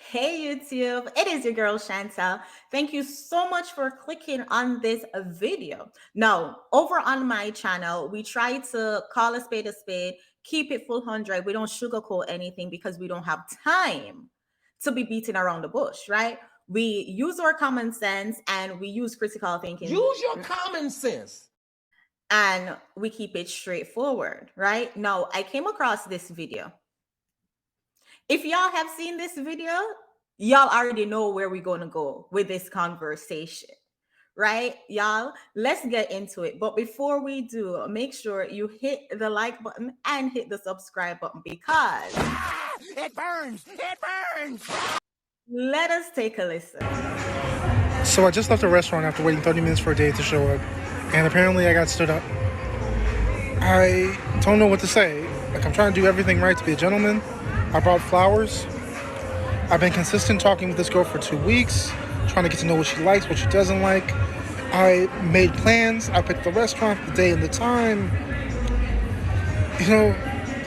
Hey YouTube, it is your girl Chantel. Thank you so much for clicking on this video. Now, over on my channel, we try to call a spade, keep it full 100. We don't sugarcoat anything because we don't have time to be beating around the bush, right? We use our common sense and we use critical thinking Use your common sense. and we keep it straightforward, right? Now, I came across this video. If y'all have seen this video, y'all already know where we're going to go with this conversation, right? Y'all, let's get into it. But before we do, make sure you hit the like button and hit the subscribe button because it burns. It burns. Let us take a listen. So I just left the restaurant after waiting 30 minutes for a date to show up, and apparently I got stood up. I don't know what to say. Like, I'm trying to do everything right to be a gentleman. I brought flowers. I've been consistent talking with this girl for 2 weeks, trying to get to know what she likes, what she doesn't like. I made plans. I picked the restaurant, the day, and the time. You know,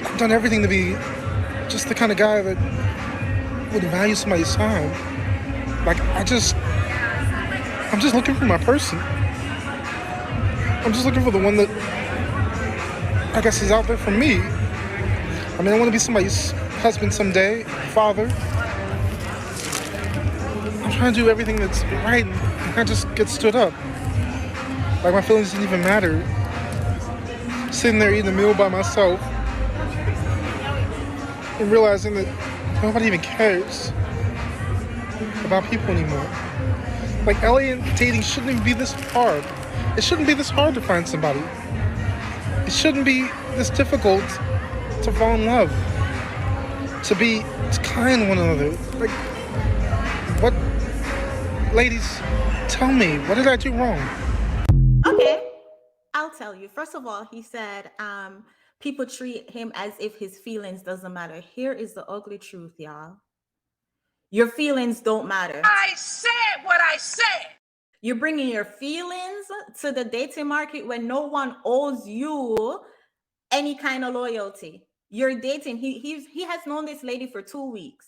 I've done everything to be just the kind of guy that would value somebody's time. Like, I'm just looking for my person. I'm just looking for the one that I guess is out there for me. I mean, I want to be somebody's husband someday, father. I'm trying to do everything that's right, and I just get stood up. Like, my feelings didn't even matter. Sitting there eating a meal by myself and realizing that nobody even cares about people anymore. Like, alien dating shouldn't even be this hard. It shouldn't be this hard to find somebody. It shouldn't be this difficult to fall in love, to be kind to one another. Like, what? Ladies, tell me, what did I do wrong? Okay, I'll tell you. First of all, he said people treat him as if his feelings doesn't matter. Here is the ugly truth, y'all. Your feelings don't matter. I said what I said. You're bringing your feelings to the dating market when no one owes you any kind of loyalty. You're dating. He has known this lady for 2 weeks.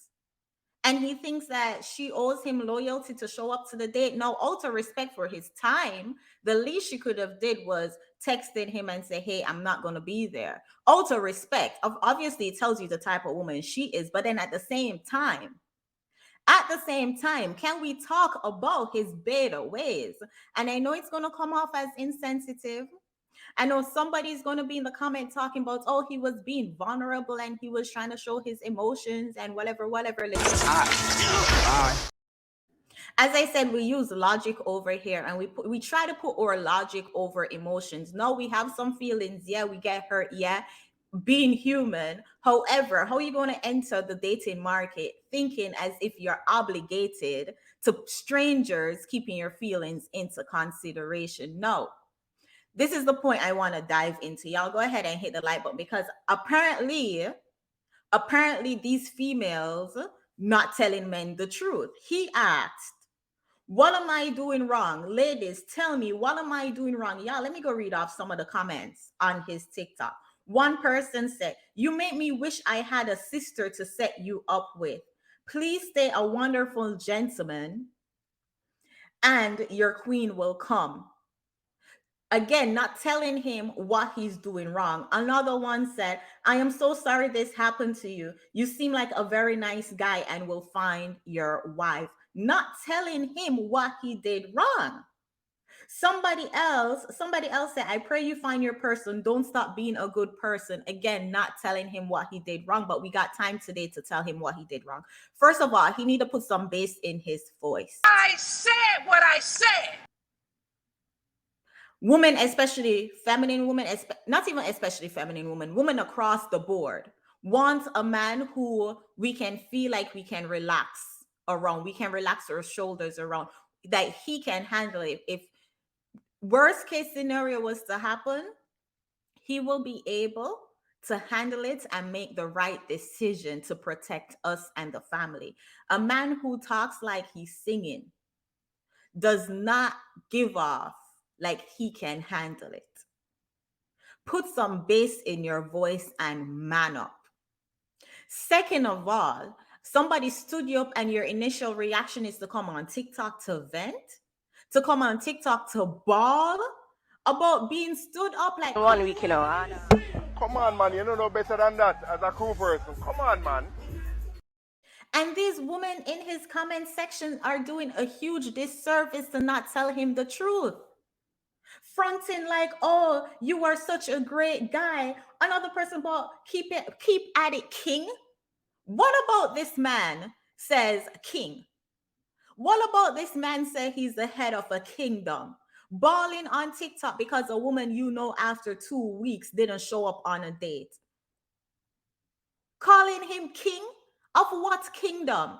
And he thinks that she owes him loyalty to show up to the date. No, out of respect for his time, the least she could have did was texted him and say, hey, I'm not going to be there. Out of respect. Obviously, it tells you the type of woman she is. But then at the same time, can we talk about his beta ways? And I know it's going to come off as insensitive. I know somebody's going to be in the comment talking about, oh, he was being vulnerable and he was trying to show his emotions and whatever. As I said, we use logic over here and we try to put our logic over emotions. No, we have some feelings. Yeah, we get hurt. Yeah, being human. However, how are you going to enter the dating market thinking as if you're obligated to strangers keeping your feelings into consideration? No. This is the point I want to dive into. Y'all go ahead and hit the like button because apparently these females not telling men the truth. He asked, what am I doing wrong? Ladies, tell me, what am I doing wrong? Y'all, let me go read off some of the comments on his TikTok. One person said, you make me wish I had a sister to set you up with. Please stay a wonderful gentleman and your queen will come. Again, not telling him what he's doing wrong. Another one said, I am so sorry this happened to you. You seem like a very nice guy and will find your wife. Not telling him what he did wrong. Somebody else said, I pray you find your person. Don't stop being a good person. Again, not telling him what he did wrong, but we got time today to tell him what he did wrong. First of all, he need to put some bass in his voice. I said what I said. Women, especially feminine women, not even especially feminine women across the board want a man who we can feel like we can relax around. We can relax our shoulders around, that he can handle it. If worst case scenario was to happen, he will be able to handle it and make the right decision to protect us and the family. A man who talks like he's singing does not give off like he can handle it. Put some bass in your voice and man up. Second of all, Somebody stood you up and your initial reaction is to come on TikTok to vent, to come on TikTok to bawl about being stood up like 1 week, you know. Come on, man. You don't know better than that as a crew person. Come on, man. And these women in his comment section are doing a huge disservice to not tell him the truth. Fronting like, oh, you are such a great guy. Another person, but keep at it, king. What about this man says king? What about this man say he's the head of a kingdom? Balling on TikTok because a woman you know after 2 weeks didn't show up on a date. Calling him king of what kingdom?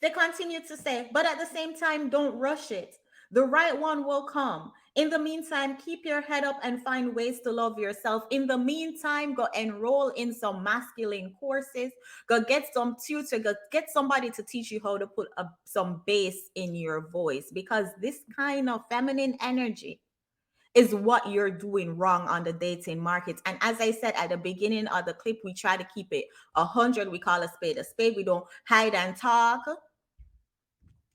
They continue to say, but at the same time, don't rush it. The right one will come. In the meantime, keep your head up and find ways to love yourself. In the meantime, go enroll in some masculine courses. Go get some tutor. Go get somebody to teach you how to put some bass in your voice, because this kind of feminine energy is what you're doing wrong on the dating market. And as I said at the beginning of the clip, we try to keep it 100. We call a spade a spade. We don't hide and talk.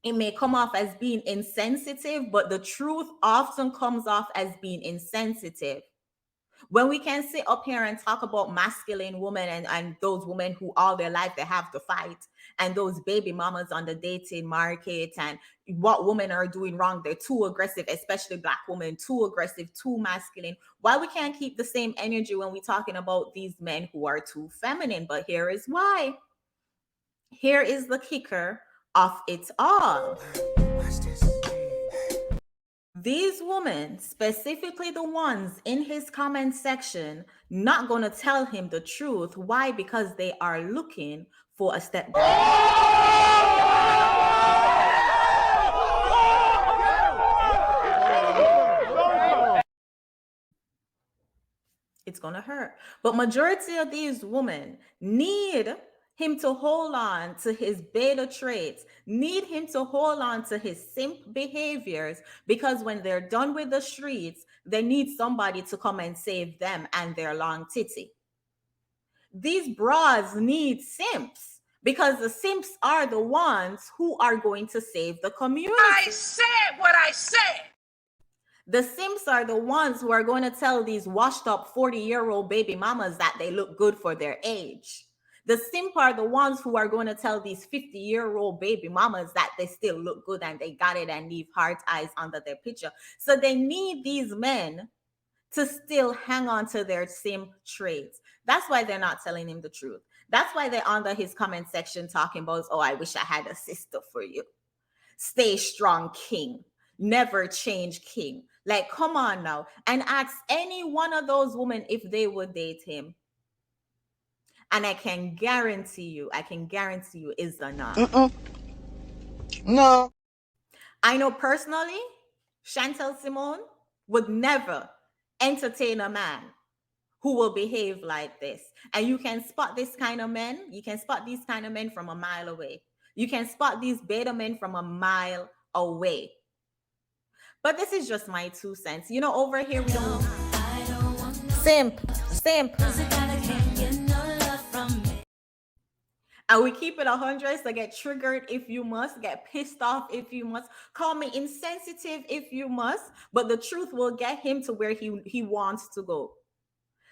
It may come off as being insensitive, but the truth often comes off as being insensitive. When we can sit up here and talk about masculine women and those women who all their life they have to fight, and those baby mamas on the dating market, and what women are doing wrong, they're too aggressive, especially Black women, too aggressive, too masculine. Why we can't keep the same energy when we're talking about these men who are too feminine? But here is why. Here is the kicker of it all. These women, specifically the ones in his comment section, not going to tell him the truth. Why? Because they are looking for a step it's going to hurt. But majority of these women need him to hold on to his beta traits, need him to hold on to his simp behaviors, because when they're done with the streets, they need somebody to come and save them and their long titty. These bras need simps, because the simps are the ones who are going to save the community. I said what I said. The simps are the ones who are going to tell these washed up 40-year-old baby mamas that they look good for their age. The simp are the ones who are going to tell these 50-year-old baby mamas that they still look good and they got it and leave heart eyes under their picture. So they need these men to still hang on to their simp traits. That's why they're not telling him the truth. That's why they're under his comment section talking about, oh, I wish I had a sister for you. Stay strong, king. Never change, king. Like, come on now. And ask any one of those women if they would date him. And I can guarantee you, is a no. No. I know personally, Chantel Simone would never entertain a man who will behave like this. And you can spot this kind of men. You can spot these kind of men from a mile away. You can spot these beta men from a mile away. But this is just my 2 cents. You know, over here we don't simp. And we keep it 100, so get triggered if you must, get pissed off if you must, call me insensitive if you must, but the truth will get him to where he wants to go.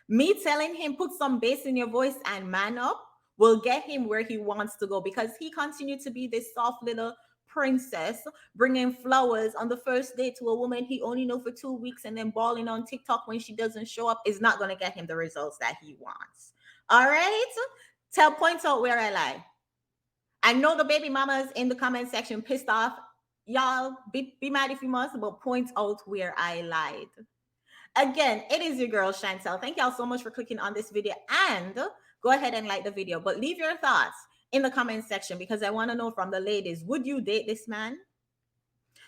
Me telling him put some bass in your voice and man up will get him where he wants to go, because he continued to be this soft little princess bringing flowers on the first date to a woman he only know for 2 weeks, and then bawling on TikTok when she doesn't show up is not going to get him the results that he wants. All right? Point out where I lie. I know the baby mamas in the comment section pissed off. Y'all be mad if you must, but point out where I lied. Again, it is your girl Chantel. Thank y'all so much for clicking on this video, and go ahead and like the video, but leave your thoughts in the comment section, because I want to know from the ladies, would you date this man?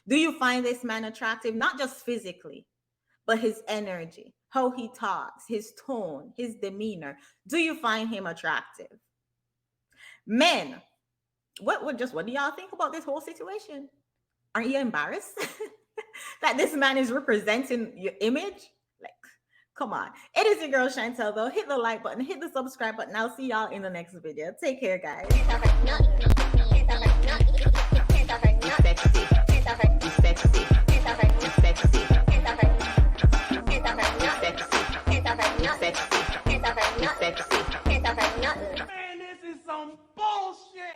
Do you find this man attractive? Not just physically, but his energy, how he talks, his tone, his demeanor. Do you find him attractive? Men, what do y'all think about this whole situation? Aren't you embarrassed that this man is representing your image? Like, Come on. It is your girl Chantel though. Hit the like button, hit the subscribe button. I'll see y'all in the next video. Take care, guys. Man, this is some bullshit.